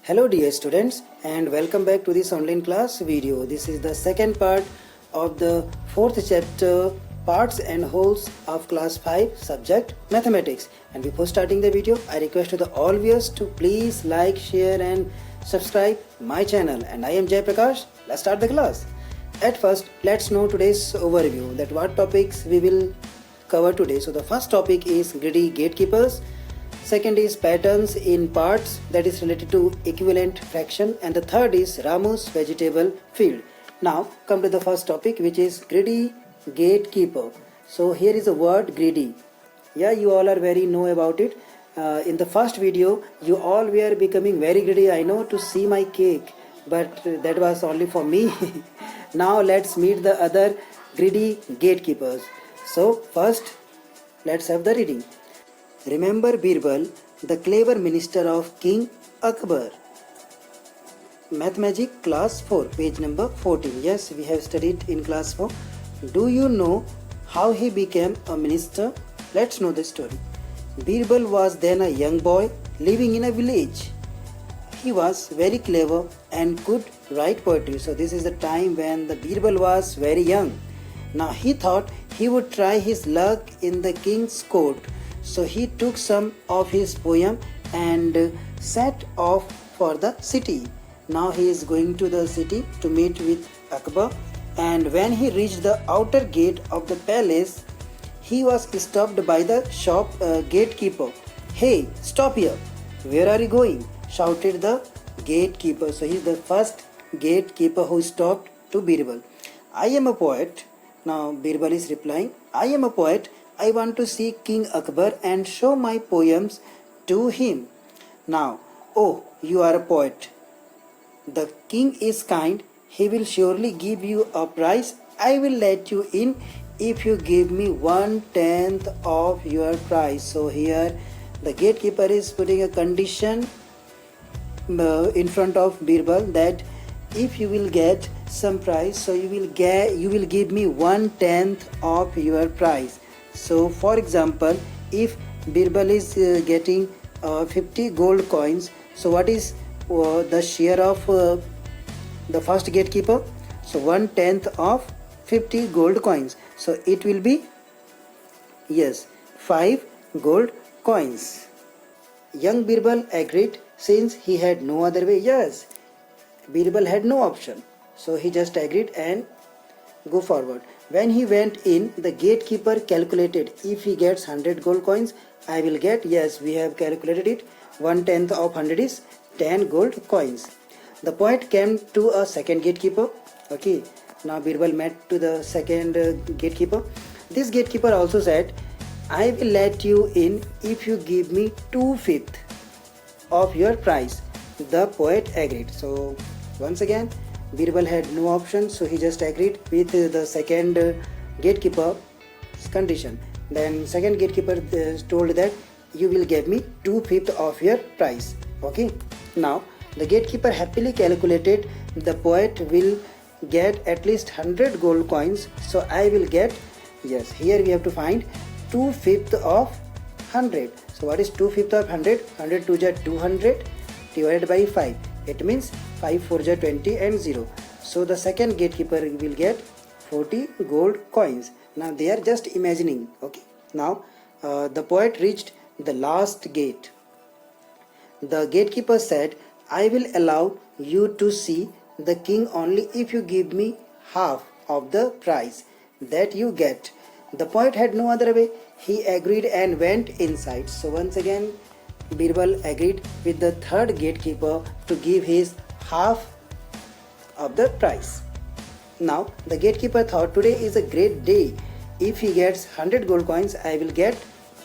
Hello dear students and welcome back to this online class video. This is the second part of the fourth chapter parts and wholes of class 5 subject mathematics. And before starting the video, I request to the all viewers to please like, share and subscribe my channel. And I am Jay Prakash. Let's start the class. At first, let's know today's overview that what topics we will cover today. So the first topic is greedy gatekeepers. Second is patterns in parts, that is related to equivalent fraction, and the third is Ramu's vegetable field. Now come to the first topic, which is greedy gatekeeper. So here is the word greedy. Yeah, you all are very know about it. In the first video you all were becoming very greedy, I know, to see my cake, but that was only for me. Now let's meet the other greedy gatekeepers. So first let's have the reading. Remember Birbal, the clever minister of King Akbar. Mathematic class 4, page number 14. Yes, we have studied in class 4. Do you know how he became a minister? Let's know the story. Birbal was then a young boy living in a village. He was very clever and could write poetry. So this is the time when the Birbal was very young. Now he thought he would try his luck in the king's court. So he took some of his poem and set off for the city. Now he is going to the city to meet with Akbar, and when he reached the outer gate of the palace, he was stopped by the shop gatekeeper. "Hey, stop here. Where are you going?" shouted the gatekeeper. So he is the first gatekeeper who stopped to Birbal. "I am a poet." Now Birbal is replying, "I am a poet. I want to see King Akbar and show my poems to him." Now, "Oh, you are a poet. The king is kind. He will surely give you a prize. I will let you in if you give me 1/10 of your prize." So here the gatekeeper is putting a condition in front of Birbal that if you will get some prize, so you will give me 1/10 of your prize. So for example, if Birbal is getting 50 gold coins, so what is the share of the first gatekeeper? So 1/10 of 50 gold coins. So it will be, yes, 5 gold coins. Young Birbal agreed since he had no other way. Yes, Birbal had no option. So he just agreed and go forward. When he went in, the gatekeeper calculated, if he gets 100 gold coins, I will get, yes, we have calculated it, 1/10 of 100 is 10 gold coins. The poet came to a second gatekeeper. Okay, now Birbal met to the second gatekeeper. This gatekeeper also said, "I will let you in if you give me 2/5 of your price." The poet agreed. So once again, Birbal had no option, so he just agreed with the second gatekeeper's condition. Then second gatekeeper told that you will give me 2/5 of your price. Okay. Now the gatekeeper happily calculated the poet will get at least 100 gold coins. So I will get, yes, here we have to find 2/5 of 100. So what is 2/5 of 100? 100 2 is 200 divided by 5. It means 5 4 is 20 and 0. So the second gatekeeper will get 40 gold coins. Now they are just imagining. Okay. Now the poet reached the last gate. The gatekeeper said, "I will allow you to see the king only if you give me half of the prize that you get." The poet had no other way. He agreed and went inside. So once again, Birbal agreed with the third gatekeeper to give his half of the price. Now the gatekeeper thought, today is a great day. If he gets 100 gold coins, I will get,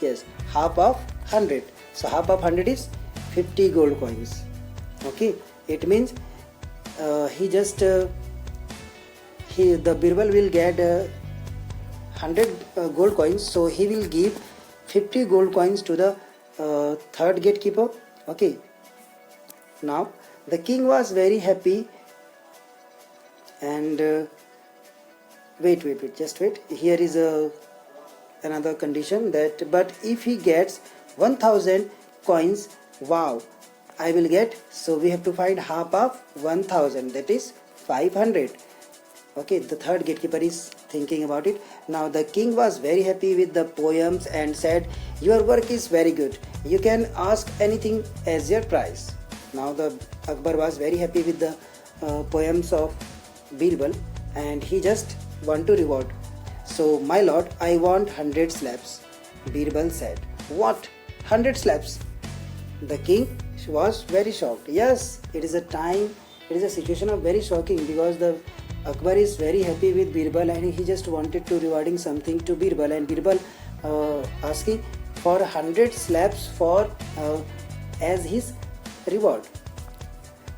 yes, half of 100. So half of 100 is 50 gold coins. Okay, it means the Birbal will get 100 gold coins. So he will give 50 gold coins to the third gatekeeper. Okay. Now the king was very happy and wait, just wait. Here is another condition that, but if he gets 1000 coins, wow, I will get? So we have to find half of 1000, that is 500. Okay, the third gatekeeper is thinking about it. Now the king was very happy with the poems and said, your work is very good. You can ask anything as your prize. Now the Akbar was very happy with the poems of Birbal and he just want to reward. So, my lord, I want 100 slaps. Birbal said, what? 100 slaps? The king was very shocked. Yes, it is a situation of very shocking because the Akbar is very happy with Birbal and he just wanted to rewarding something to Birbal, and Birbal asking for 100 slaps for as his reward.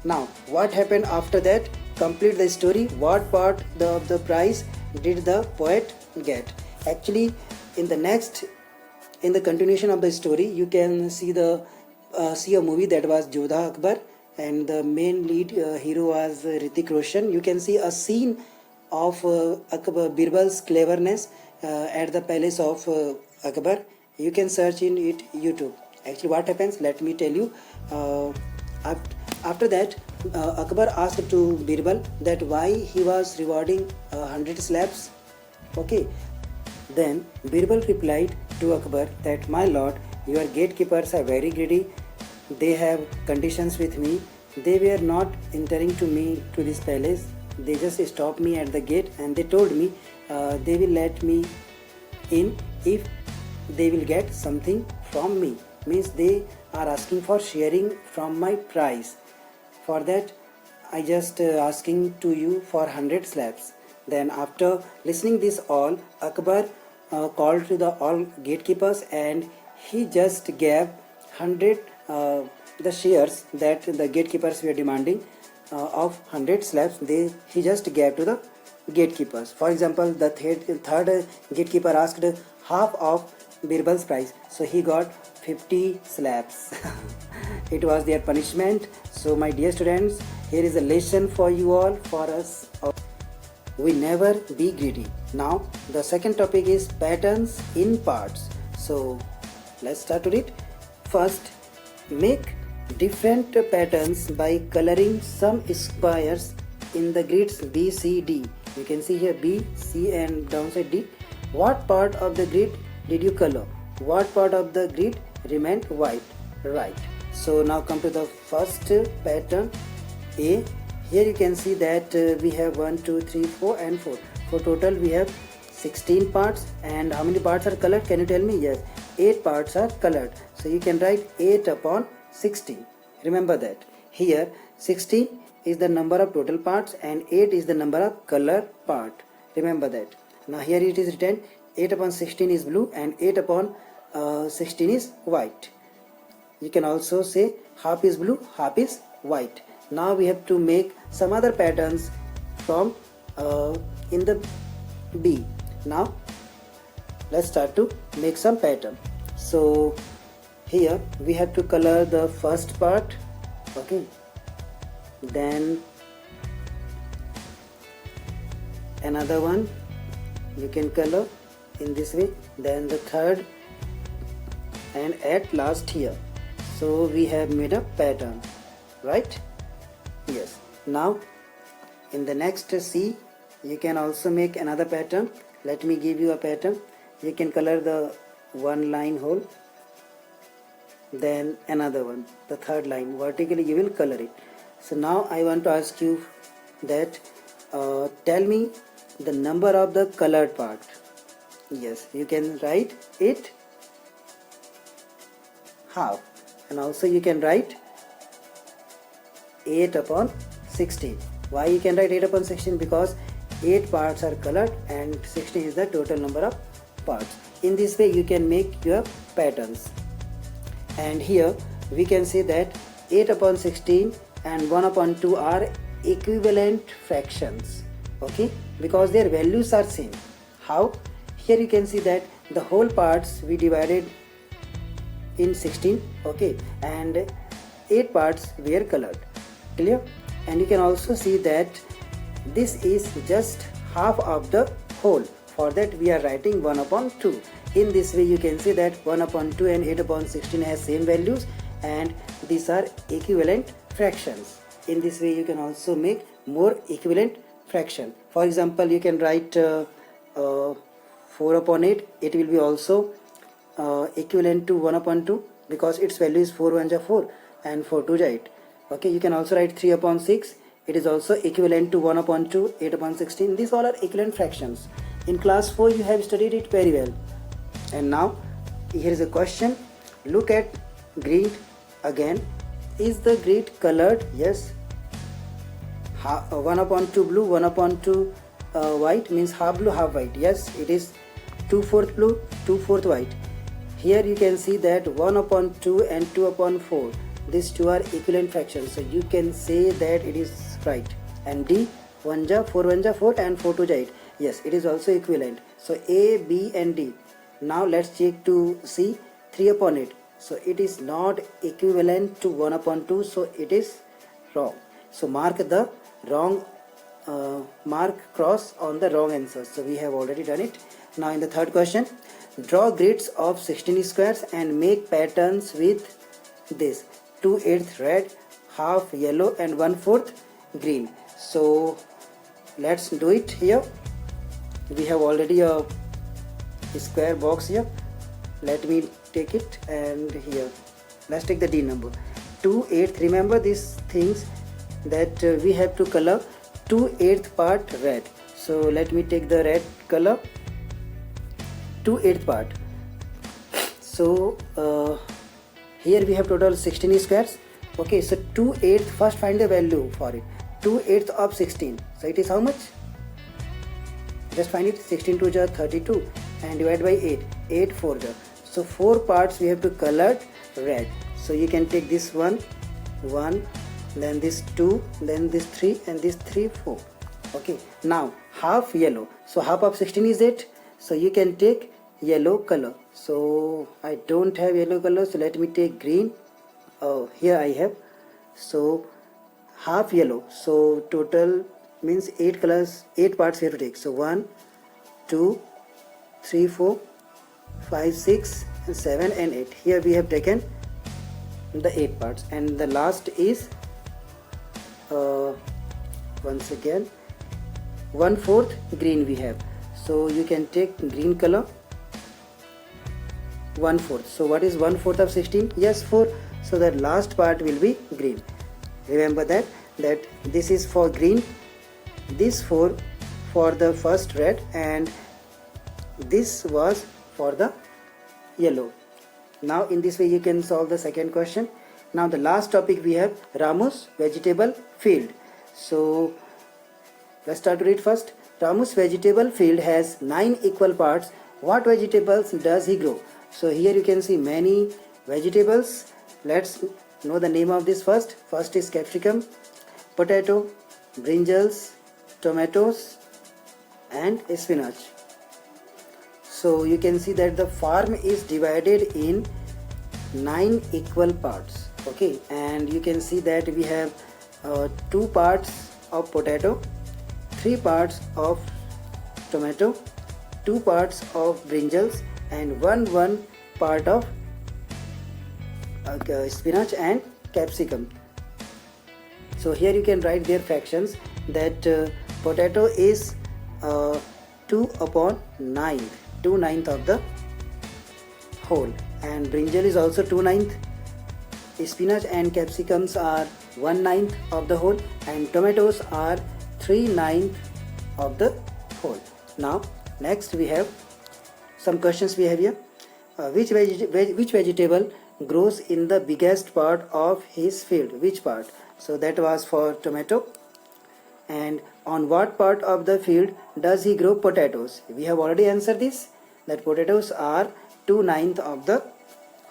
Now, what happened after that? Complete the story. What part of the prize did the poet get? Actually, in the continuation of the story, you can see a movie that was Jodha Akbar, and the main lead hero was Hrithik Roshan. You can see a scene of Akbar, Birbal's cleverness at the palace of Akbar. You can search in it YouTube. Actually, what happens? Let me tell you. After that, Akbar asked to Birbal that why he was rewarding 100 slaps. Okay. Then Birbal replied to Akbar that, my lord, your gatekeepers are very greedy. They have conditions with me. They were not entering to me to this palace. They just stopped me at the gate and they told me they will let me in if they will get something from me. Means they are asking for sharing from my prize. For that, I just asking to you for 100 slaps. Then after listening this all, Akbar called to the all gatekeepers and he just gave 100 the shares that the gatekeepers were demanding of 100 slaps. He just gave to the gatekeepers. For example, the third gatekeeper asked half of Birbal's price, so he got 50 slaps. It was their punishment. So my dear students, here is a lesson for you all, for us. We never be greedy. Now the second topic is patterns in parts. So let's start with it. First, make different patterns by coloring some squares in the grids B, C, D. You can see here B, C and downside D. What part of the grid did you color? What part of the grid remained white? Right. So now come to the first pattern A. Here you can see that we have 1, 2, 3, 4 and 4. For total we have 16 parts. And how many parts are colored? Can you tell me? Yes, 8 parts are colored. So you can write 8 upon 16. Remember that. Here 16 is the number of total parts and 8 is the number of color part. Remember that. Now here it is written 8 upon 16 is blue and 8 upon 16 is white. You can also say half is blue, half is white. Now we have to make some other patterns from in the B. Now let's start to make some pattern. So here we have to color the first part. Okay. Then another one you can color in this way. Then the third, and at last here. So we have made a pattern, right? Yes. Now in the next C you can also make another pattern. Let me give you a pattern. You can color the one line hole, then another one, the third line vertically you will color it. So now I want to ask you that tell me the number of the colored part. Yes, you can write it half, and also you can write 8 upon 16. Why you can write 8 upon 16? Because 8 parts are colored and 16 is the total number of parts. In this way you can make your patterns. And here we can say that 8 upon 16 and 1 upon 2 are equivalent fractions. Okay, because their values are same. How? Here you can see that the whole parts we divided in 16. Okay, and 8 parts were colored. Clear? And you can also see that this is just half of the whole. For that we are writing 1 upon 2. In this way you can see that 1 upon 2 and 8 upon 16 has same values, and these are equivalent fractions. In this way you can also make more equivalent fraction. For example, you can write 4 upon 8. It will be also equivalent to 1 upon 2 because its value is 4 1 4 and 4 2 8. Okay, you can also write 3 upon 6. It is also equivalent to 1 upon 2, 8 upon 16. These all are equivalent fractions. In class 4 you have studied it very well. And now here is a question. Look at grid again. Is the grid colored? Yes. 1 upon 2 blue, 1 upon 2 white means half blue, half white. Yes, it is 2/4 blue, 2/4 white. Here you can see that 1 upon 2 and 2 upon 4. These two are equivalent fractions. So you can say that it is right. And D, 1 ja 4 1 ja 4 and 4 2 ja 8. Yes, it is also equivalent. So A, B and D. Now let's check to C, 3 upon 8. So it is not equivalent to 1 upon 2. So it is wrong. So mark the wrong, mark cross on the wrong answer. So we have already done it. Now in the third question, draw grids of 16 squares and make patterns with this 2/8 red, half yellow and 1/4 green. So let's do it here. We have already a square box here. Let me take it, and here let's take the D number 2/8. Remember these things that we have to color 2/8 part red. So let me take the red color, 2/8 part. So here we have total 16 squares. Okay, so 2/8, first find the value for it. 2/8 of 16. So it is how much? Just find it. 16 2 ja 32 and divide by 8. 8 4 ja. So 4 parts we have to color red. So you can take this one, then this 2, then this 3 and this 3 4. Okay, now half yellow. So half of 16 is 8. So you can take yellow color. So I don't have yellow color, so let me take green. Oh, here I have. So half yellow. So total means 8 colors, 8 parts we have to take. So 1 2 3 4 5 6 and 7 and 8. Here we have taken the 8 parts, and the last is once again 1/4 green we have. So you can take green color, 1/4. So what is 1/4 of 16? Yes, 4. So that last part will be green. Remember that this is for green, this 4 for the first red, and this was for the yellow. Now in this way you can solve the second question. Now the last topic we have Ramu's vegetable field. So let's start to read first. Ramu's vegetable field has 9 equal parts. What vegetables does he grow? So here you can see many vegetables. Let's know the name of this first. First is capsicum, potato, brinjals, tomatoes and spinach. So you can see that the farm is divided in 9 equal parts. Okay, and you can see that we have 2 parts of potato, 3 parts of tomato, 2 parts of brinjals and 1 part of spinach and capsicum. So here you can write their fractions, that potato is 2 upon 9, 2/9 of the whole, and brinjal is also 2/9. Spinach and capsicums are 1/9 of the whole, and tomatoes are 3/9 of the whole. Now next we have some questions we have here. Which vegetable grows in the biggest part of his field? Which part? So that was for tomato. And on what part of the field does he grow potatoes? We have already answered this, that potatoes are 2/9 of the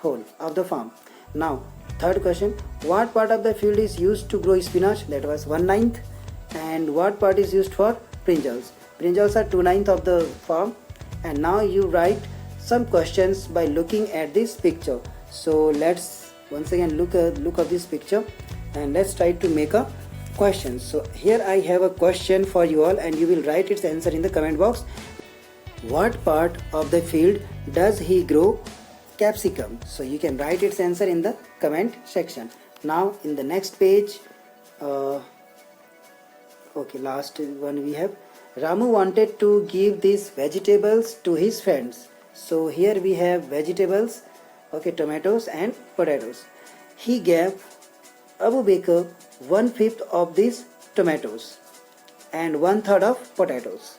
whole of the farm. Now third question, what part of the field is used to grow spinach? That was 1/9. And what part is used for brinjals? Brinjals are 2/9 of the farm. And now you write some questions by looking at this picture. So let's once again look at this picture, and let's try to make a question. So here I have a question for you all, and you will write its answer in the comment box. What part of the field does he grow capsicum? So you can write its answer in the comment section. Now in the next page, okay, last one we have, Ramu wanted to give these vegetables to his friends. So here we have vegetables, okay, tomatoes and potatoes. He gave Abu Bakr 1/5 of these tomatoes and 1/3 of potatoes.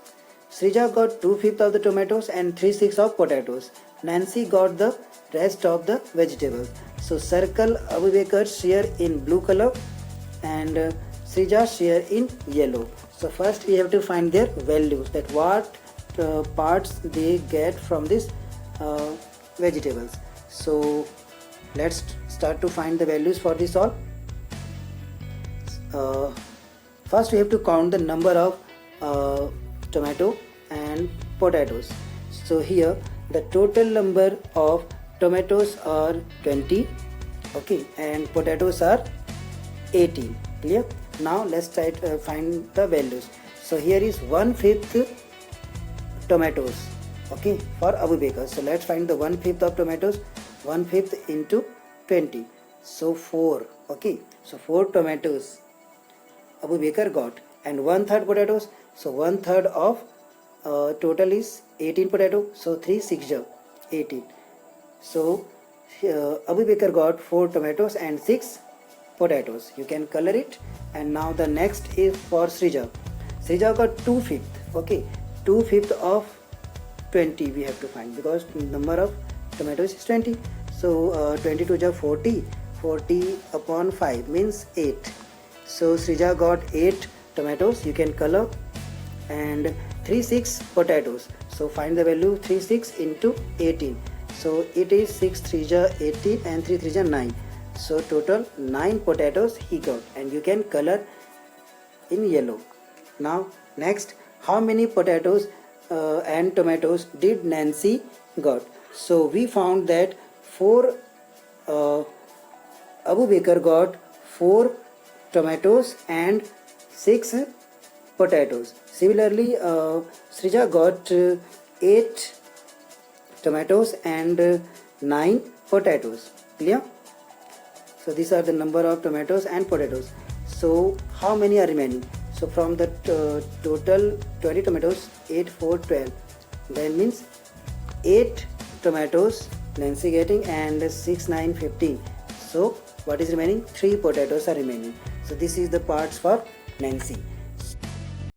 Srija got 2/5 of the tomatoes and 3/6 of potatoes. Nancy got the rest of the vegetables. So circle Abu Bakr's share in blue color and Srija's share in yellow. So first we have to find their values, that what parts they get from this vegetables. So let's start to find the values for this all. First we have to count the number of tomato and potatoes. So here the total number of tomatoes are 20, okay, and potatoes are 18. Clear? Now let's try to find the values. So here is 1/5 tomatoes, okay, for Abu Bakr. So let's find the 1/5 of tomatoes. 1/5 into 20, so 4, okay. So 4 tomatoes Abu Bakr got, and 1/3 potatoes. So 1/3 of total is 18 potato. So 3 6 18. So Abu Bakr got 4 tomatoes and 6 potatoes. You can color it. And now the next is for Srija. Srija got 2/5, okay. 2/5 of 20 we have to find, because number of tomatoes is 20. So 22 is 40. 40 upon 5 means 8. So Srija got 8 tomatoes. You can color. And 3 6 potatoes. So find the value. 3 6 into 18. So it is 6 3 18 and 3 3 9. So total 9 potatoes he got, and you can color in yellow. Now next, how many potatoes and tomatoes did Nancy got? So we found that 4 Abu Bakr got 4 tomatoes and 6 potatoes. Similarly, Srija got 8 tomatoes and 9 potatoes. Clear? So these are the number of tomatoes and potatoes. So how many are remaining? So from the total 20 tomatoes, 8 4 12. Then means 8 tomatoes Nancy getting and 6 9 15. So what is remaining? 3 potatoes are remaining. So this is the parts for Nancy.